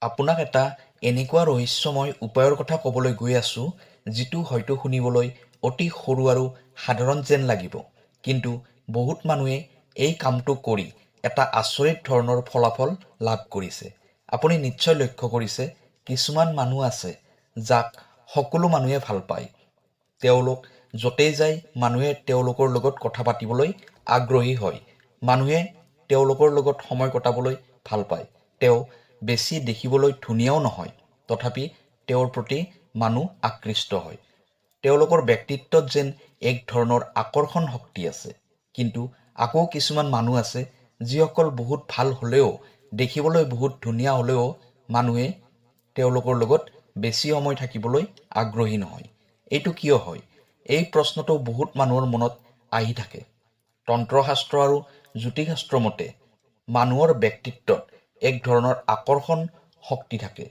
আপোনাক এটা এনেকুৱা ৰহস্যময় উপায়ৰ কথা ক'বলৈ গৈ আছোঁ, যিটো হয়তো শুনিবলৈ অতি সৰু আৰু সাধাৰণ যেন লাগিব, কিন্তু বহুত মানুহে এই কামটো কৰি এটা আচৰিত ধৰণৰ ফলাফল লাভ কৰিছে। আপুনি নিশ্চয় লক্ষ্য কৰিছে, কিছুমান মানুহ আছে যাক সকলো মানুহে ভাল পায়। তেওঁলোক য'তেই যায় মানুহে তেওঁলোকৰ লগত কথা পাতিবলৈ আগ্ৰহী হয়। মানুহে তেওঁলোকৰ লগত সময় কটাবলৈ ভাল পায়। তেওঁ বেছি দেখিবলৈ ধুনীয়াও নহয়, তথাপি তেওঁৰ প্ৰতি মানুহ আকৃষ্ট হয়। তেওঁলোকৰ ব্যক্তিত্বত যেন এক ধৰণৰ আকৰ্ষণ শক্তি আছে। কিন্তু আকৌ কিছুমান মানুহ আছে, যিসকল বহুত ভাল হ'লেও, দেখিবলৈ বহুত ধুনীয়া হ'লেও মানুহে তেওঁলোকৰ লগত বেছি সময় থাকিবলৈ আগ্ৰহী নহয়। এইটো কিয় হয়? এই প্ৰশ্নটো বহুত মানুহৰ মনত আহি থাকে। তন্ত্ৰশাস্ত্ৰ আৰু জ্যোতিষশাস্ত্ৰ মতে মানুহৰ ব্যক্তিত্বত এক ধৰণৰ আকৰ্ষণ শক্তি থাকে।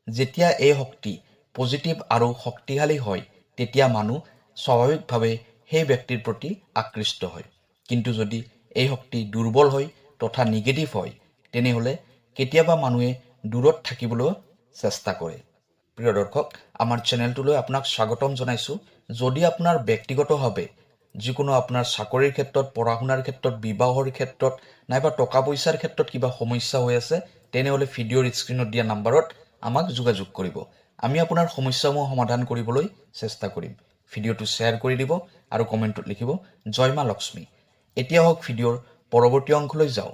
যেতিয়া এই শক্তি পজিটিভ আৰু শক্তিশালী হয়, তেতিয়া মানুহ স্বাভাৱিকভাৱে সেই ব্যক্তিৰ প্ৰতি আকৃষ্ট হয়। কিন্তু যদি এই শক্তি দুৰ্বল হয় তথা নিগেটিভ হয়, তেনেহ'লে কেতিয়াবা মানুহে দূৰত থাকিবলৈ চেষ্টা কৰে। প্ৰিয় দৰ্শক, আমাৰ চেনেলটোলৈ আপোনাক স্বাগতম জনাইছোঁ। যদি আপোনাৰ ব্যক্তিগতভাৱে যিকোনো আপোনাৰ চাকৰিৰ ক্ষেত্ৰত, পঢ়া শুনাৰ ক্ষেত্ৰত, বিবাহৰ ক্ষেত্ৰত নাইবা টকা পইচাৰ ক্ষেত্ৰত কিবা সমস্যা হৈ আছে, তেনেহ'লে ভিডিঅ'ৰ স্ক্ৰীণত দিয়া নাম্বাৰত আমাক যোগাযোগ কৰিব। আমি আপোনাৰ সমস্যাসমূহ সমাধান কৰিবলৈ চেষ্টা কৰিম। ভিডিঅ'টো শ্বেয়াৰ কৰি দিব আৰু কমেণ্টত লিখিব জয় মা লক্ষ্মী। এতিয়া হওক ভিডিঅ'ৰ পৰৱৰ্তী অংশলৈ যাওঁ।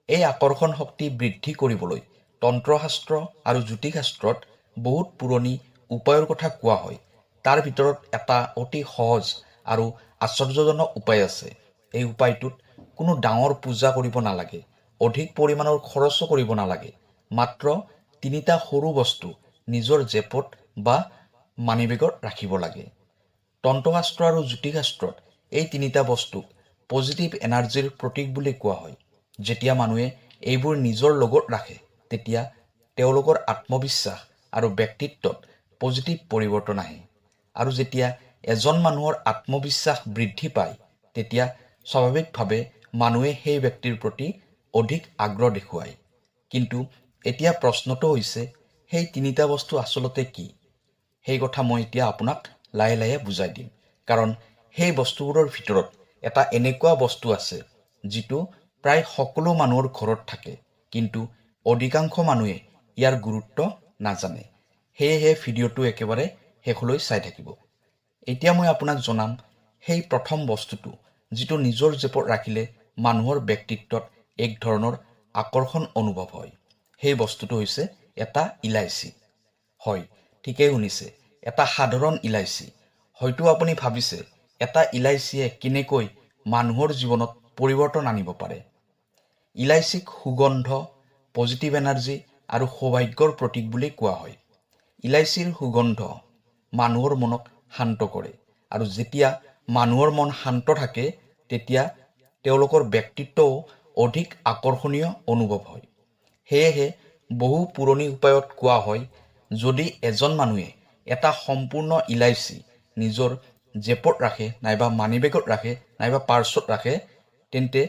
এই আকৰ্ষণ শক্তি বৃদ্ধি কৰিবলৈ তন্ত্ৰশাস্ত্ৰ আৰু জ্যোতিষশাস্ত্ৰত বহুত পুৰণি উপায়ৰ কথা কোৱা হয়। তাৰ ভিতৰত এটা অতি সহজ আৰু আশ্চৰ্যজনক উপায় আছে। এই উপায়টোত কোনো ডাঙৰ পূজা কৰিব নালাগে, অধিক পৰিমাণৰ খৰচো কৰিব নালাগে। মাত্ৰ 3টা সৰু বস্তু নিজৰ জেপত বা মানিবেগত ৰাখিব লাগে। তন্ত্ৰশাস্ত্ৰ আৰু জ্যোতিষশাস্ত্ৰত এই 3টা বস্তুক পজিটিভ এনাৰ্জিৰ প্ৰতীক বুলি কোৱা হয়। যেতিয়া মানুহে এইবোৰ নিজৰ লগত ৰাখে, তেতিয়া তেওঁলোকৰ আত্মবিশ্বাস আৰু ব্যক্তিত্বত পজিটিভ পৰিৱৰ্তন আহে। আৰু যেতিয়া এজন মানুহৰ আত্মবিশ্বাস বৃদ্ধি পায়, তেতিয়া স্বাভাৱিকভাৱে মানুহে সেই ব্যক্তিৰ প্ৰতি অধিক আগ্ৰহ দেখুৱায়। কিন্তু এতিয়া প্ৰশ্নটো হৈছে, সেই 3টা বস্তু আচলতে কি? সেই কথা মই এতিয়া আপোনাক লাহে লাহে বুজাই দিম। কাৰণ সেই বস্তুবোৰৰ ভিতৰত এটা এনেকুৱা বস্তু আছে, যিটো প্ৰায় সকলো মানুহৰ ঘৰত থাকে, কিন্তু অধিকাংশ মানুহে ইয়াৰ গুৰুত্ব নাজানে। সেয়েহে ভিডিঅ'টো একেবাৰে শেষলৈ চাই থাকিব। এতিয়া মই আপোনাক জনাম সেই প্ৰথম বস্তুটো, যিটো নিজৰ জেপত ৰাখিলে মানুহৰ ব্যক্তিত্বত এক ধৰণৰ আকৰ্ষণ অনুভৱ হয়। সেই বস্তুটো হৈছে এটা ইলাইচি। হয়, ঠিকেই শুনিছে, এটা সাধাৰণ ইলাইচি। হয়তো আপুনি ভাবিছে, এটা ইলাইচিয়ে কেনেকৈ মানুহৰ জীৱনত পৰিৱৰ্তন আনিব পাৰে। ইলাইচিক সুগন্ধ, পজিটিভ এনাৰ্জি আৰু সৌভাগ্যৰ প্ৰতীক বুলি কোৱা হয়। ইলাইচিৰ সুগন্ধ মানুহৰ মনক শান্ত কৰে, আৰু যেতিয়া মানুহৰ মন শান্ত থাকে, তেতিয়া তেওঁলোকৰ ব্যক্তিত্বও অধিক আকৰ্ষণীয় অনুভৱ হয়। সেয়েহে বহু পুৰণি উপায়ত কোৱা হয়, যদি এজন মানুহে এটা সম্পূৰ্ণ ইলাইচি নিজৰ জেপত ৰাখে, নাইবা মানিবেগত ৰাখে, নাইবা পাৰ্চত ৰাখে, তেন্তে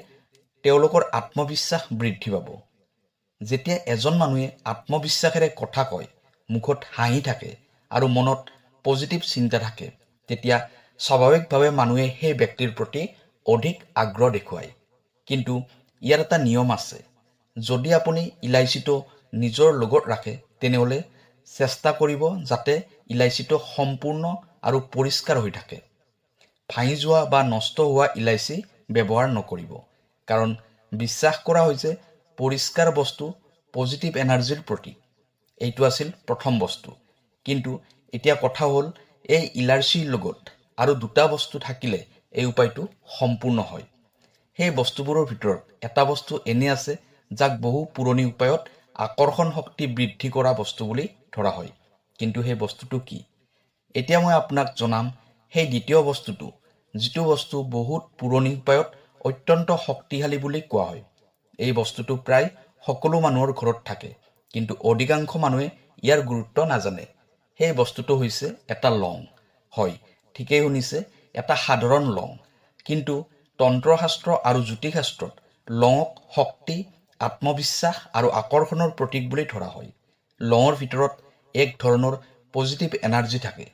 তেওঁলোকৰ আত্মবিশ্বাস বৃদ্ধি পাব। যেতিয়া এজন মানুহে আত্মবিশ্বাসেৰে কথা কয়, মুখত হাঁহি থাকে আৰু মনত পজিটিভ চিন্তা থাকে, তেতিয়া স্বাভাৱিকভাৱে মানুহে সেই ব্যক্তিৰ প্ৰতি অধিক আগ্ৰহ দেখুৱায়। কিন্তু ইয়াৰ এটা নিয়ম আছে। যদি আপুনি ইলাইচিটো নিজৰ লগত ৰাখে, তেনেহ'লে চেষ্টা কৰিব যাতে ইলাইচিটো সম্পূৰ্ণ আৰু পৰিষ্কাৰ হৈ থাকে। ভাঙি যোৱা বা নষ্ট হোৱা ইলাইচি ব্যৱহাৰ নকৰিব। কাৰণ বিশ্বাস কৰা হৈছে, পৰিষ্কাৰ বস্তু পজিটিভ এনাৰ্জিৰ প্ৰতীক। এইটো আছিল প্ৰথম বস্তু। কিন্তু এতিয়া কথা হ'ল, এই ইলাইচিৰ লগত আৰু 2টা বস্তু থাকিলে এই উপায়টো সম্পূৰ্ণ হয়। সেই বস্তুবোৰৰ ভিতৰত এটা বস্তু এনে আছে, যাক বহু পুৰণি উপায়ত আকৰ্ষণ শক্তি বৃদ্ধি কৰা বস্তু বুলি ধৰা হয়। কিন্তু সেই বস্তুটো কি? এতিয়া মই আপোনাক জনাম সেই দ্বিতীয় বস্তুটো, যিটো বস্তু বহুত পুৰণি উপায়ত অত্যন্ত শক্তিশালী বুলি কোৱা হয়। এই বস্তুটো প্ৰায় সকলো মানুহৰ ঘৰত থাকে, কিন্তু অধিকাংশ মানুহে ইয়াৰ গুৰুত্ব নাজানে। সেই বস্তুটো হৈছে এটা লং। হয়, ঠিকেই শুনিছে, এটা সাধাৰণ লং। কিন্তু তন্ত্ৰশাস্ত্ৰ আৰু জ্যোতিষশাস্ত্ৰত লঙক শক্তি, আত্মবিশ্বাস আৰু আকৰ্ষণৰ প্ৰতীক বুলি ধৰা হয়। লঙৰ ভিতৰত এক ধৰণৰ পজিটিভ এনাৰ্জি থাকে।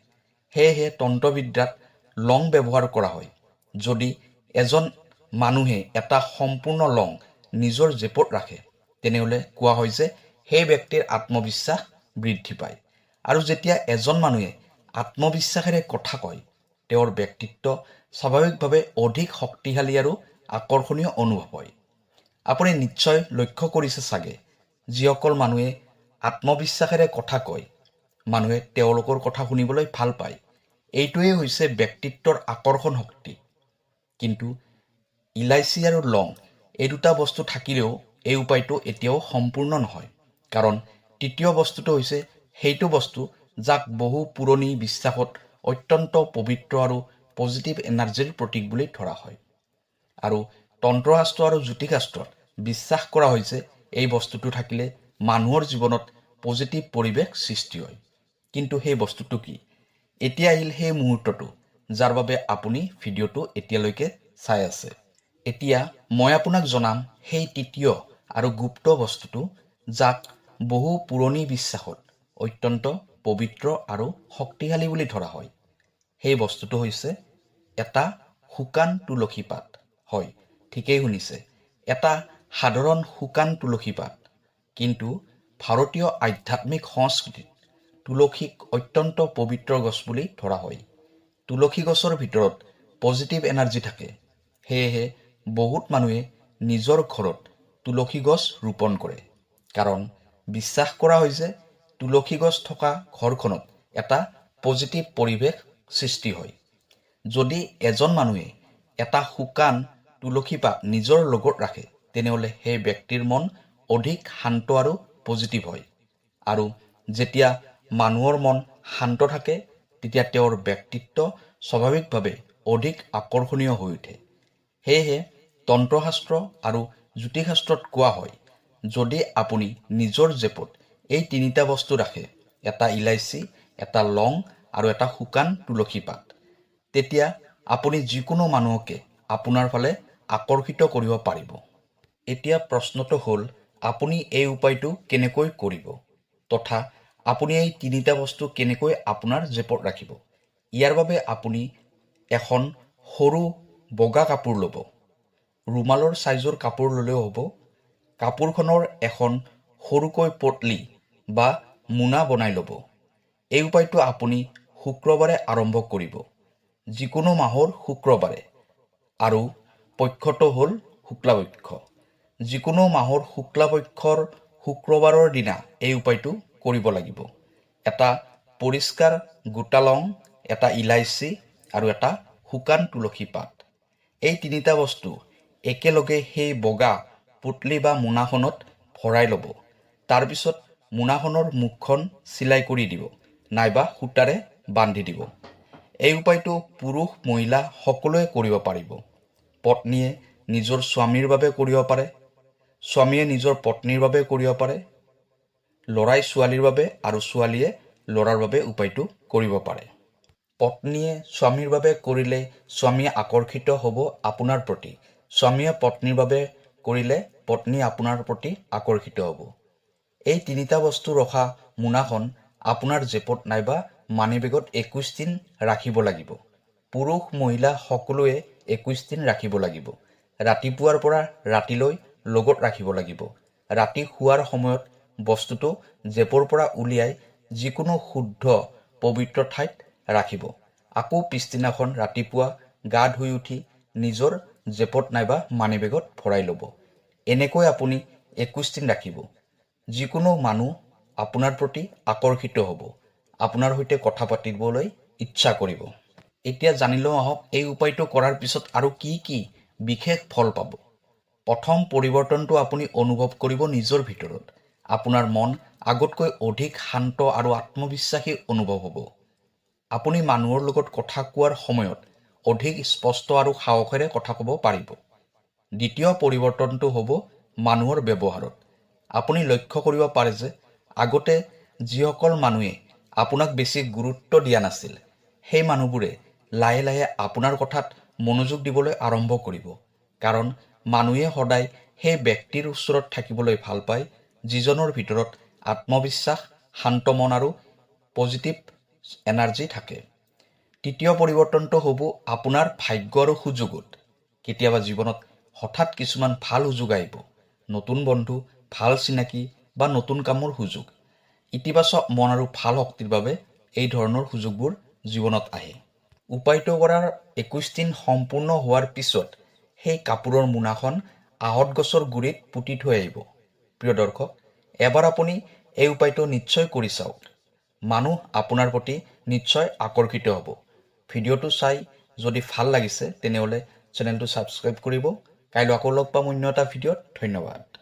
সেয়েহে তন্ত্ৰবিদ্যাত লং ব্যৱহাৰ কৰা হয়। যদি এজন মানুহে এটা সম্পূৰ্ণ লং নিজৰ জেপত ৰাখে তেনেহ'লে কোৱা হয় যে সেই ব্যক্তিৰ আত্মবিশ্বাস বৃদ্ধি পায়। আৰু যেতিয়া এজন মানুহে আত্মবিশ্বাসেৰে কথা কয় তেওঁৰ ব্যক্তিত্ব স্বাভাৱিকভাৱে অধিক শক্তিশালী আৰু আকৰ্ষণীয় অনুভৱ হয়। আপুনি নিশ্চয় লক্ষ্য কৰিছে চাগে, যিসকল মানুহে আত্মবিশ্বাসেৰে কথা কয় মানুহে তেওঁলোকৰ কথা শুনিবলৈ ভাল পায়। এইটোৱেই হৈছে ব্যক্তিত্বৰ আকৰ্ষণ শক্তি। কিন্তু ইলাইচি আৰু লং এই দুটা বস্তু থাকিলেও এই উপায়টো এতিয়াও সম্পূৰ্ণ নহয়। কাৰণ তৃতীয় বস্তুটো হৈছে সেইটো বস্তু যাক বহু পুৰণি বিশ্বাসত অত্যন্ত পবিত্ৰ আৰু পজিটিভ এনাৰ্জিৰ প্ৰতীক বুলি ধৰা হয়। আৰু তন্ত্ৰশাস্ত্ৰ আৰু জ্যোতিষশাস্ত্ৰত বিশ্বাস কৰা হৈছে এই বস্তুটো থাকিলে মানুহৰ জীৱনত পজিটিভ পৰিৱেশ সৃষ্টি হয়। কিন্তু সেই বস্তুটো কি? এতিয়া আহিল সেই মুহূৰ্তটো যাৰ বাবে আপুনি ভিডিঅ'টো এতিয়ালৈকে চাই আছে। এতিয়া মই আপোনাক জনাম সেই তৃতীয় আৰু গুপ্ত বস্তুটো যাক বহু পুৰণি বিশ্বাসত অত্যন্ত পবিত্ৰ আৰু শক্তিশালী বুলি ধৰা হয়। সেই বস্তুটো হৈছে এটা শুকান তুলসী পাত। হয়, ঠিকেই শুনিছে, এটা সাধাৰণ শুকান তুলসী পাত। কিন্তু ভাৰতীয় আধ্যাত্মিক সংস্কৃতিত তুলসীক অত্যন্ত পবিত্ৰ গছ বুলি ধৰা হয়। তুলসী গছৰ ভিতৰত পজিটিভ এনাৰ্জি থাকে। সেয়েহে বহুত মানুহে নিজৰ ঘৰত তুলসী গছ ৰোপণ কৰে। কাৰণ বিশ্বাস কৰা হয় যে তুলসী গছ থকা ঘৰখনত এটা পজিটিভ পৰিৱেশ সৃষ্টি হয়। যদি এজন মানুহে এটা শুকান তুলসী পাত নিজৰ লগত ৰাখে তেনেহ'লে সেই ব্যক্তিৰ মন অধিক শান্ত আৰু পজিটিভ হয়। আৰু যেতিয়া মানুহৰ মন শান্ত থাকে তেতিয়া তেওঁৰ ব্যক্তিত্ব স্বাভাৱিকভাৱে অধিক আকৰ্ষণীয় হৈ উঠে। সেয়েহে তন্ত্ৰশাস্ত্ৰ আৰু জ্যোতিষশাস্ত্ৰত কোৱা হয়, যদি আপুনি নিজৰ জেপত এই তিনিটা বস্তু ৰাখে, এটা ইলাইচি, এটা লং আৰু এটা শুকান তুলসী পাত, তেতিয়া আপুনি যিকোনো মানুহকে আপোনাৰ ফালে আকৰ্ষিত কৰিব পাৰিব। এতিয়া প্ৰশ্নটো হ'ল, আপুনি এই উপায়টো কেনেকৈ কৰিব তথা আপুনি এই তিনিটা বস্তু কেনেকৈ আপোনাৰ জেপত ৰাখিব। ইয়াৰ বাবে আপুনি এখন সৰু বগা কাপোৰ ল'ব। ৰুমালৰ চাইজৰ কাপোৰ ল'লেও হ'ব। কাপোৰখনৰ এখন সৰুকৈ পটলি বা মোনা বনাই ল'ব। এই উপায়টো আপুনি শুক্ৰবাৰে আৰম্ভ কৰিব, যিকোনো মাহৰ শুক্ৰবাৰে, আৰু পক্ষটো হ'ল শুক্লাপক্ষ। যিকোনো মাহৰ শুক্লাপক্ষৰ শুক্ৰবাৰৰ দিনা এই উপায়টো কৰিব লাগিব। এটা পৰিষ্কাৰ গোটা লং, এটা ইলাইচি আৰু এটা শুকান তুলসী পাত, এই তিনিটা বস্তু একেলগে সেই বগা পুতলি বা মোনাখনত ভৰাই ল'ব। তাৰপিছত মোনাখনৰ মুখখন চিলাই কৰি দিব নাইবা সূতাৰে বান্ধি দিব। এই উপায়টো পুৰুষ মহিলা সকলোৱে কৰিব পাৰিব। পত্নীয়ে নিজৰ স্বামীৰ বাবে কৰিব পাৰে, স্বামীয়ে নিজৰ পত্নীৰ বাবে কৰিব পাৰে, ল'ৰাই ছোৱালীৰ বাবে আৰু ছোৱালীয়ে ল'ৰাৰ বাবে উপায়টো কৰিব পাৰে। পত্নীয়ে স্বামীৰ বাবে কৰিলে স্বামী আকৰ্ষিত হ'ব আপোনাৰ প্ৰতি। স্বামীয়ে পত্নীৰ বাবে কৰিলে পত্নী আপোনাৰ প্ৰতি আকৰ্ষিত হ'ব। এই তিনিটা বস্তু ৰখা মোনাখন আপোনাৰ জেপত নাইবা মানিবেগত 21 দিন ৰাখিব লাগিব। পুৰুষ মহিলা সকলোৱে 21 দিন ৰাখিব লাগিব। ৰাতিপুৱাৰ পৰা ৰাতিলৈ লগত ৰাখিব লাগিব। ৰাতি শোৱাৰ সময়ত বস্তুটো জেপৰ পৰা উলিয়াই যিকোনো শুদ্ধ পবিত্ৰ ঠাইত ৰাখিব। আকৌ পিছদিনাখন ৰাতিপুৱা গা ধুই উঠি নিজৰ জেপত নাইবা মানিবেগত ভৰাই ল'ব। এনেকৈ আপুনি 21 দিন ৰাখিব। যিকোনো মানুহ আপোনাৰ প্ৰতি আকৰ্ষিত হ'ব, আপোনাৰ সৈতে কথা পাতিবলৈ ইচ্ছা কৰিব। এতিয়া জানি লওঁ আহক, এই উপায়টো কৰাৰ পিছত আৰু কি কি বিশেষ ফল পাব। প্ৰথম পৰিৱৰ্তনটো আপুনি অনুভৱ কৰিব নিজৰ ভিতৰত। আপোনাৰ মন আগতকৈ অধিক শান্ত আৰু আত্মবিশ্বাসী অনুভৱ হ'ব। আপুনি মানুহৰ লগত কথা কোৱাৰ সময়ত অধিক স্পষ্ট আৰু সাহসেৰে কথা ক'ব পাৰিব। দ্বিতীয় পৰিৱৰ্তনটো হ'ব মানুহৰ ব্যৱহাৰত। আপুনি লক্ষ্য কৰিব পাৰে যে আগতে যিসকল মানুহে আপোনাক বেছি গুৰুত্ব দিয়া নাছিল, সেই মানুহবোৰে লাহে লাহে আপোনাৰ কথাত মনোযোগ দিবলৈ আৰম্ভ কৰিব। কাৰণ মানুহে সদায় সেই ব্যক্তিৰ ওচৰত থাকিবলৈ ভাল পায় যিজনৰ ভিতৰত আত্মবিশ্বাস শান্ত মন আৰু পজিটিভ এনাৰ্জি থাকে। তৃতীয় পৰিৱৰ্তনটো হ'ব আপোনাৰ ভাগ্য আৰু সুযোগত। কেতিয়াবা জীৱনত হঠাৎ কিছুমান ভাল সুযোগ আহিব, নতুন বন্ধু, ভাল চিনাকি বা নতুন কামৰ সুযোগ। ইতিবাচক মন আৰু ভাল শক্তিৰ বাবে এই ধৰণৰ সুযোগবোৰ জীৱনত আহে। উপায়টো কৰাৰ 21 দিন সম্পূৰ্ণ হোৱাৰ পিছত সেই কাপোৰৰ মোনাখন আঁহত গছৰ গুৰিত পুতি থৈ আহিব। প্ৰিয় দৰ্শক, এবাৰ আপুনি এই উপায়টো নিশ্চয় কৰি চাওক। মানুহ আপোনাৰ প্ৰতি নিশ্চয় আকৰ্ষিত হ'ব। ভিডিঅ'টো চাই যদি ভাল লাগিছে তেনেহ'লে চেনেলটো ছাবস্ক্ৰাইব কৰিব। কাইলৈ আকৌ লগ পাম অন্য এটা ভিডিঅ'ত। ধন্যবাদ।